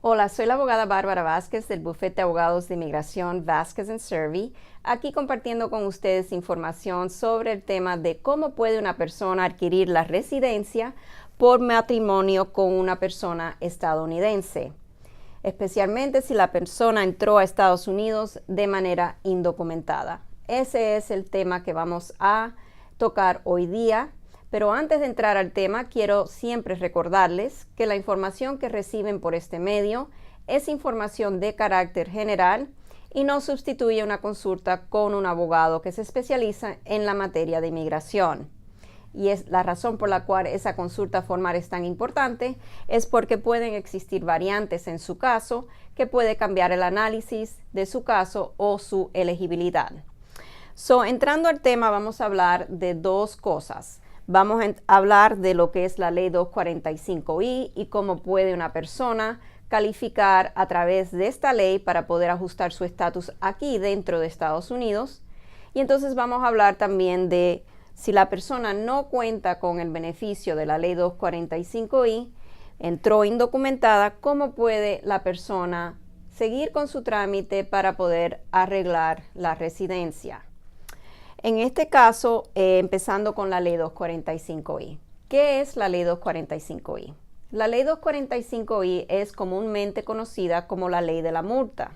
Hola, soy la abogada Bárbara Vázquez del bufete de abogados de inmigración Vázquez Servi, aquí compartiendo con ustedes información sobre el tema de cómo puede una persona adquirir la residencia por matrimonio con una persona estadounidense, especialmente si la persona entró a Estados Unidos de manera indocumentada. Ese es el tema que vamos a tocar hoy día. Pero antes de entrar al tema, quiero siempre recordarles que la información que reciben por este medio es información de carácter general y no sustituye una consulta con un abogado que se especializa en la materia de inmigración. Y es la razón por la cual esa consulta formal es tan importante, es porque pueden existir variantes en su caso que puede cambiar el análisis de su caso o su elegibilidad. Entrando al tema, vamos a hablar de dos cosas. Vamos a hablar de lo que es la ley 245I y cómo puede una persona calificar a través de esta ley para poder ajustar su estatus aquí dentro de Estados Unidos. Y entonces vamos a hablar también de si la persona no cuenta con el beneficio de la ley 245I, entró indocumentada, cómo puede la persona seguir con su trámite para poder arreglar la residencia. En este caso, empezando con la ley 245I. ¿Qué es la ley 245I? La ley 245I es comúnmente conocida como la ley de la multa.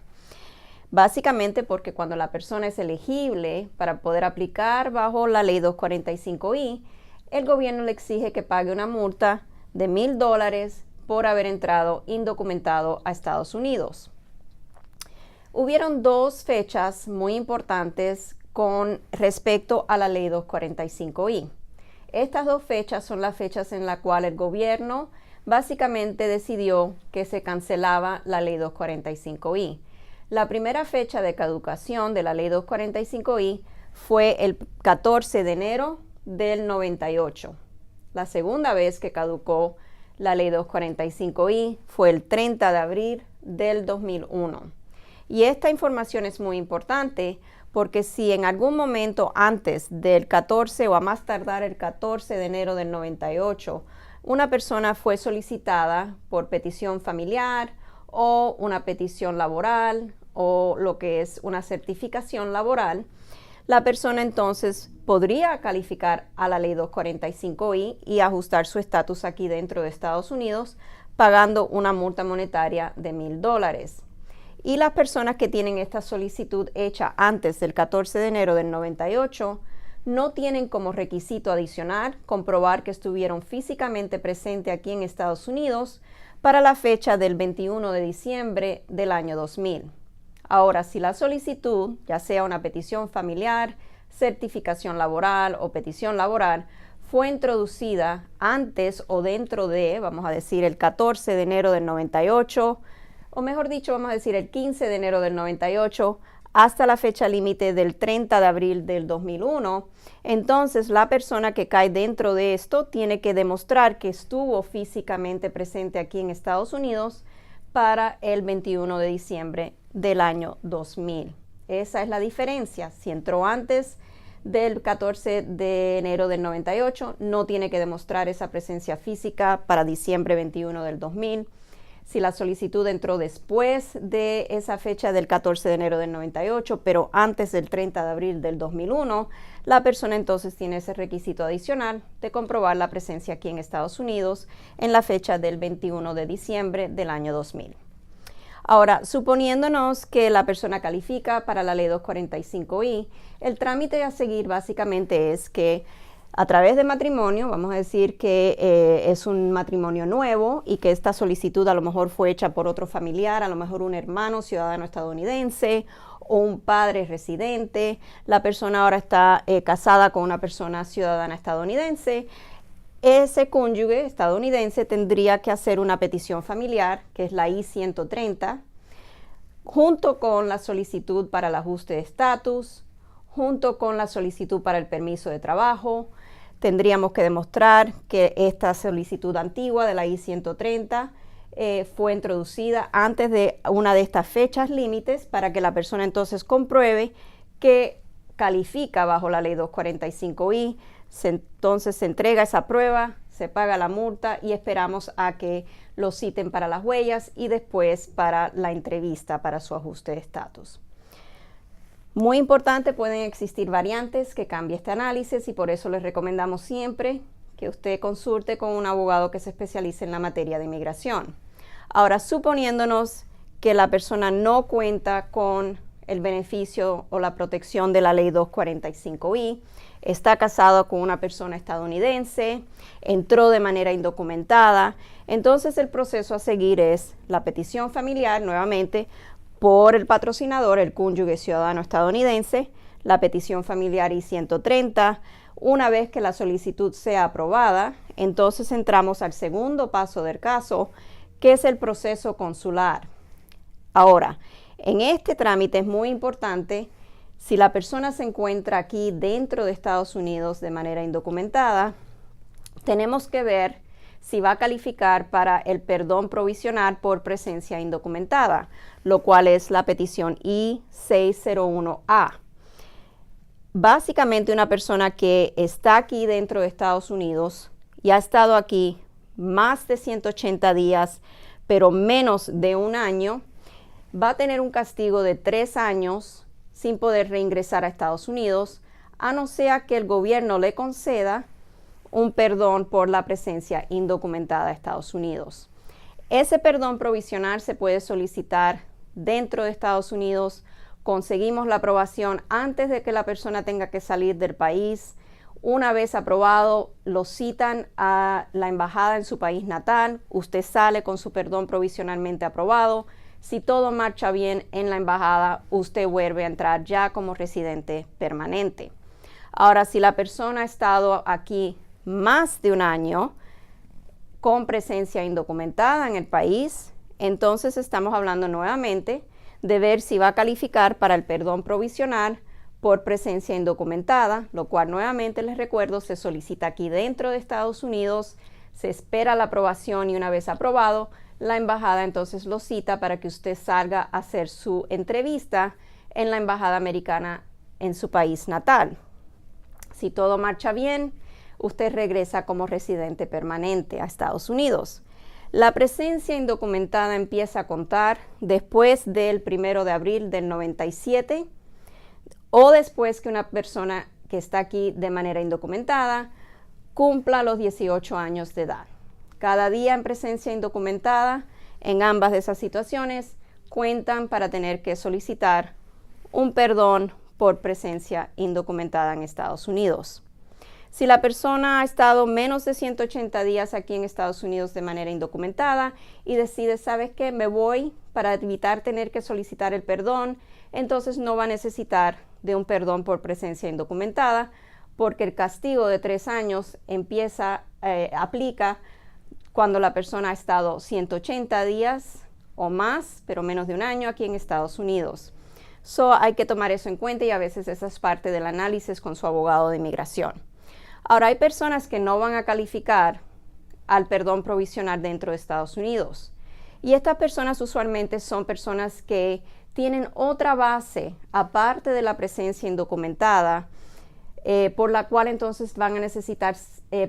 Básicamente porque cuando la persona es elegible para poder aplicar bajo la ley 245I, el gobierno le exige que pague una multa de $1,000 por haber entrado indocumentado a Estados Unidos. Hubieron dos fechas muy importantes con respecto a la ley 245I. Estas dos fechas son las fechas en las cuales el gobierno básicamente decidió que se cancelaba la ley 245I. La primera fecha de caducación de la ley 245I fue el 14 de enero del 98. La segunda vez que caducó la ley 245I fue el 30 de abril del 2001. Y esta información es muy importante porque si en algún momento antes del 14 o a más tardar el 14 de enero del 98, una persona fue solicitada por petición familiar o una petición laboral o lo que es una certificación laboral, la persona entonces podría calificar a la ley 245I y ajustar su estatus aquí dentro de Estados Unidos pagando una multa monetaria de $1,000. Y las personas que tienen esta solicitud hecha antes del 14 de enero del 98 no tienen como requisito adicional comprobar que estuvieron físicamente presentes aquí en Estados Unidos para la fecha del 21 de diciembre del año 2000. Ahora, si la solicitud, ya sea una petición familiar, certificación laboral o petición laboral, fue introducida antes o dentro de, vamos a decir, el 14 de enero del 98, o mejor dicho, vamos a decir el 15 de enero del 98 hasta la fecha límite del 30 de abril del 2001, entonces la persona que cae dentro de esto tiene que demostrar que estuvo físicamente presente aquí en Estados Unidos para el 21 de diciembre del año 2000. Esa es la diferencia. Si entró antes del 14 de enero del 98, no tiene que demostrar esa presencia física para diciembre 21 del 2000. Si la solicitud entró después de esa fecha del 14 de enero del 98, pero antes del 30 de abril del 2001, la persona entonces tiene ese requisito adicional de comprobar la presencia aquí en Estados Unidos en la fecha del 21 de diciembre del año 2000. Ahora, suponiéndonos que la persona califica para la ley 245I, el trámite a seguir básicamente es que a través de matrimonio, vamos a decir que es un matrimonio nuevo y que esta solicitud a lo mejor fue hecha por otro familiar, a lo mejor un hermano ciudadano estadounidense o un padre residente. La persona ahora está casada con una persona ciudadana estadounidense. Ese cónyuge estadounidense tendría que hacer una petición familiar, que es la I-130, junto con la solicitud para el ajuste de estatus, junto con la solicitud para el permiso de trabajo. Tendríamos que demostrar que esta solicitud antigua de la I-130 fue introducida antes de una de estas fechas límites para que la persona entonces compruebe que califica bajo la ley 245I entonces se entrega esa prueba, se paga la multa y esperamos a que lo citen para las huellas y después para la entrevista para su ajuste de estatus. Muy importante, pueden existir variantes que cambie este análisis y por eso les recomendamos siempre que usted consulte con un abogado que se especialice en la materia de inmigración. Ahora, suponiéndonos que la persona no cuenta con el beneficio o la protección de la ley 245I, está casado con una persona estadounidense, entró de manera indocumentada, entonces el proceso a seguir es la petición familiar, nuevamente, por el patrocinador, el cónyuge ciudadano estadounidense, la petición familiar I-130. Una vez que la solicitud sea aprobada, entonces entramos al segundo paso del caso, que es el proceso consular. Ahora, en este trámite es muy importante, si la persona se encuentra aquí dentro de Estados Unidos de manera indocumentada, tenemos que ver si va a calificar para el perdón provisional por presencia indocumentada, lo cual es la petición I-601A. Básicamente una persona que está aquí dentro de Estados Unidos y ha estado aquí más de 180 días, pero menos de un año, va a tener un castigo de 3 años sin poder reingresar a Estados Unidos, a no ser que el gobierno le conceda un perdón por la presencia indocumentada de Estados Unidos. Ese perdón provisional se puede solicitar dentro de Estados Unidos. Conseguimos la aprobación antes de que la persona tenga que salir del país. Una vez aprobado, lo citan a la embajada en su país natal. Usted sale con su perdón provisionalmente aprobado. Si todo marcha bien en la embajada, usted vuelve a entrar ya como residente permanente. Ahora, si la persona ha estado aquí más de un año con presencia indocumentada en el país, entonces estamos hablando nuevamente de ver si va a calificar para el perdón provisional por presencia indocumentada, lo cual nuevamente les recuerdo se solicita aquí dentro de Estados Unidos, se espera la aprobación y una vez aprobado, la embajada entonces lo cita para que usted salga a hacer su entrevista en la embajada americana en su país natal. Si todo marcha bien, usted regresa como residente permanente a Estados Unidos. La presencia indocumentada empieza a contar después del 1 de abril del 97 o después que una persona que está aquí de manera indocumentada cumpla los 18 años de edad. Cada día en presencia indocumentada en ambas de esas situaciones cuentan para tener que solicitar un perdón por presencia indocumentada en Estados Unidos. Si la persona ha estado menos de 180 días aquí en Estados Unidos de manera indocumentada y decide, ¿sabes qué? Me voy para evitar tener que solicitar el perdón, entonces no va a necesitar de un perdón por presencia indocumentada porque el castigo de 3 años aplica cuando la persona ha estado 180 días o más, pero menos de un año aquí en Estados Unidos. Hay que tomar eso en cuenta y a veces esa es parte del análisis con su abogado de inmigración. Ahora, hay personas que no van a calificar al perdón provisional dentro de Estados Unidos. Y estas personas usualmente son personas que tienen otra base, aparte de la presencia indocumentada, por la cual entonces van a necesitar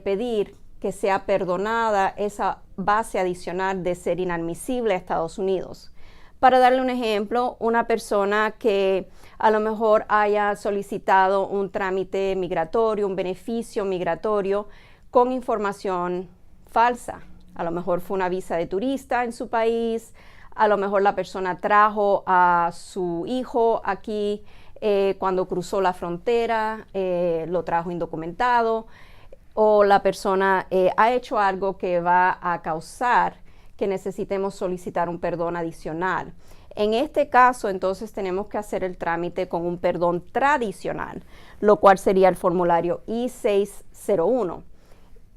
pedir que sea perdonada esa base adicional de ser inadmisible a Estados Unidos. Para darle un ejemplo, una persona que a lo mejor haya solicitado un trámite migratorio, un beneficio migratorio con información falsa. A lo mejor fue una visa de turista en su país, a lo mejor la persona trajo a su hijo aquí cuando cruzó la frontera, lo trajo indocumentado, o la persona ha hecho algo que va a causar que necesitemos solicitar un perdón adicional. En este caso, entonces, tenemos que hacer el trámite con un perdón tradicional, lo cual sería el formulario I-601.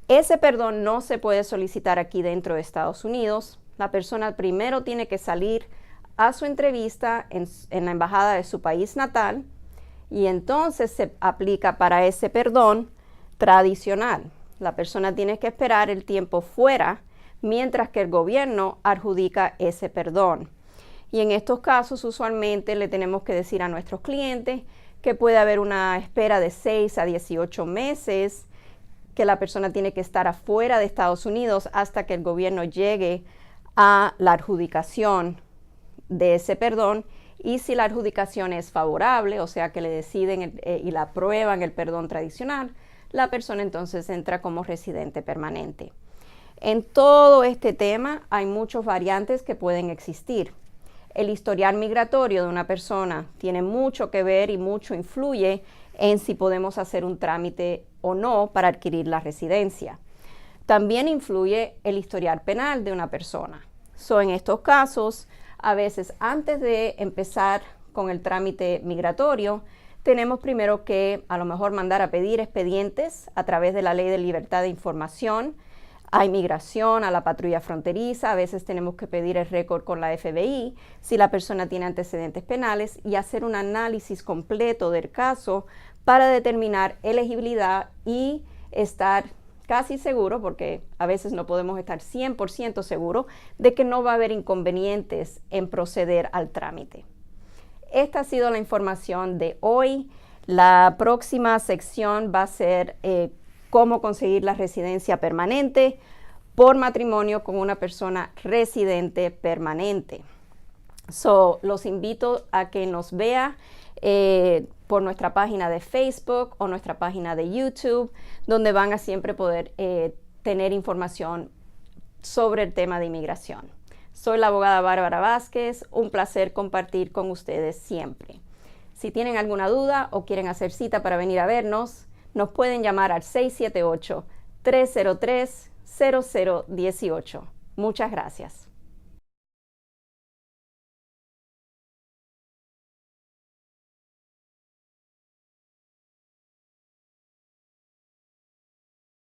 Ese perdón no se puede solicitar aquí dentro de Estados Unidos. La persona primero tiene que salir a su entrevista en la embajada de su país natal y entonces se aplica para ese perdón tradicional. La persona tiene que esperar el tiempo fuera mientras que el gobierno adjudica ese perdón. Y en estos casos usualmente le tenemos que decir a nuestros clientes que puede haber una espera de 6 a 18 meses que la persona tiene que estar afuera de Estados Unidos hasta que el gobierno llegue a la adjudicación de ese perdón, y si la adjudicación es favorable, o sea que le deciden y la aprueban el perdón tradicional, la persona entonces entra como residente permanente. En todo este tema hay muchas variantes que pueden existir. El historial migratorio de una persona tiene mucho que ver y mucho influye en si podemos hacer un trámite o no para adquirir la residencia. También influye el historial penal de una persona. En estos casos, a veces antes de empezar con el trámite migratorio, tenemos primero que a lo mejor mandar a pedir expedientes a través de la Ley de Libertad de Información a inmigración, a la patrulla fronteriza. A veces tenemos que pedir el récord con la FBI si la persona tiene antecedentes penales y hacer un análisis completo del caso para determinar elegibilidad y estar casi seguro, porque a veces no podemos estar 100% seguros de que no va a haber inconvenientes en proceder al trámite. Esta ha sido la información de hoy. La próxima sección va a ser cómo conseguir la residencia permanente por matrimonio con una persona residente permanente. Los invito a que nos vea por nuestra página de Facebook o nuestra página de YouTube, donde van a siempre poder tener información sobre el tema de inmigración. Soy la abogada Bárbara Vázquez, un placer compartir con ustedes siempre. Si tienen alguna duda o quieren hacer cita para venir a vernos, nos pueden llamar al 678-303-0018. Muchas gracias.